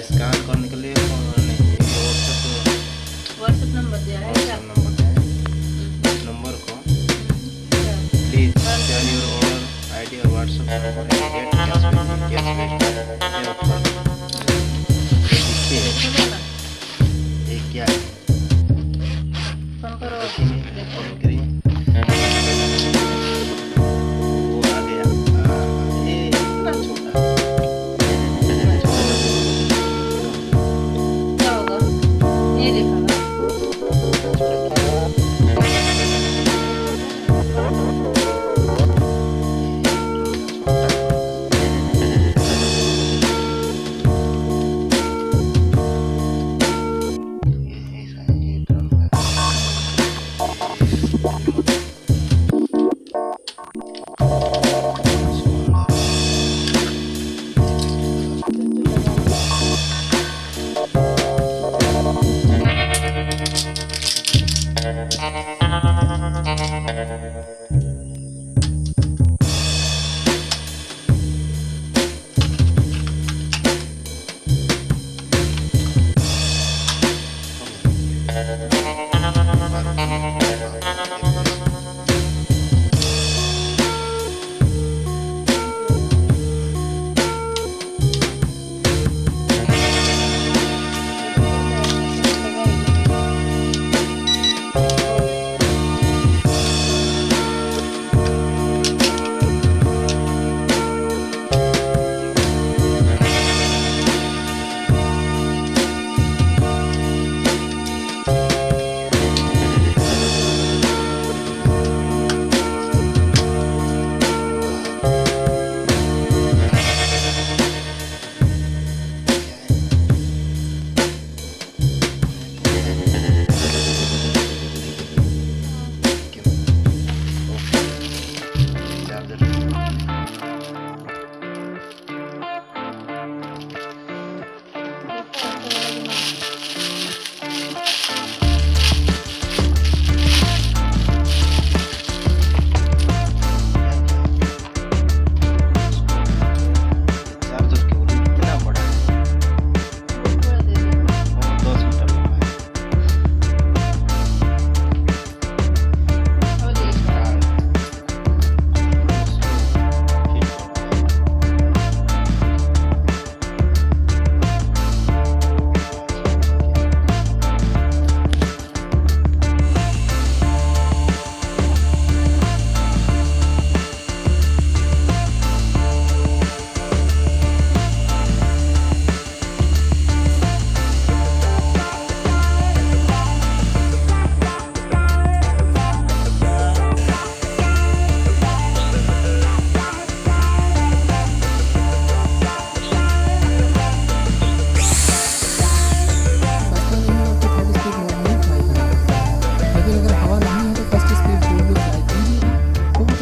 Scan करने के लिए व्हाट्सएप नंबर दिया है क्या? इस नंबर को please share your order ID और WhatsApp number and get cashback ये क्या है? फोन करो। फोन करिए। वो आ गया। ये इतना छोटा क्या होगा? ये लिखा हुआ।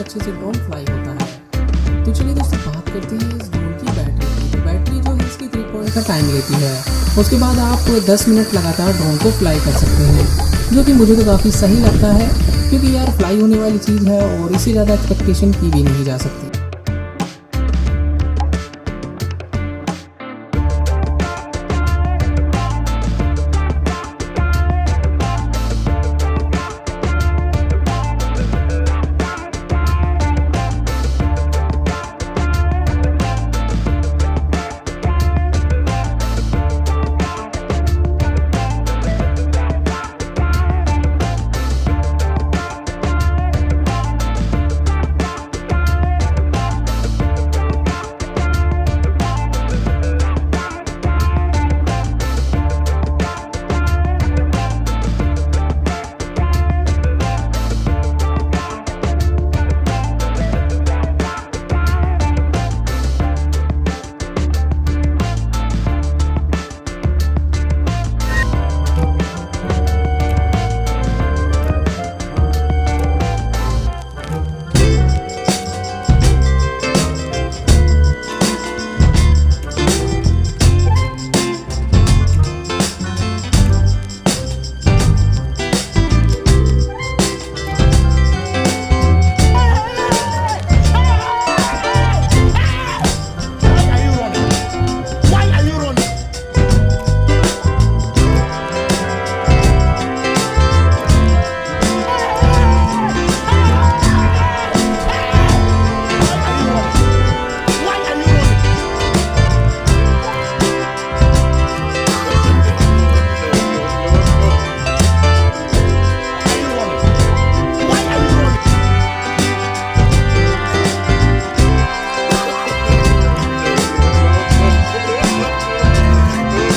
अच्छे से ड्रोन फ्लाई होता है। तो चलिए दोस्तों बात करते हैं इस ड्रोन की बैटरी की। तो बैटरी जो है इसकी 3 पॉइंट का टाइम लेती है। उसके बाद आप 10 मिनट लगातार ड्रोन को फ्लाई कर सकते हैं, जो कि मुझे तो काफ़ी सही लगता है, क्योंकि यार फ्लाई होने वाली चीज़ है और इससे ज़्यादा एक्सपेक्टेशन की भी नहीं जा सकती।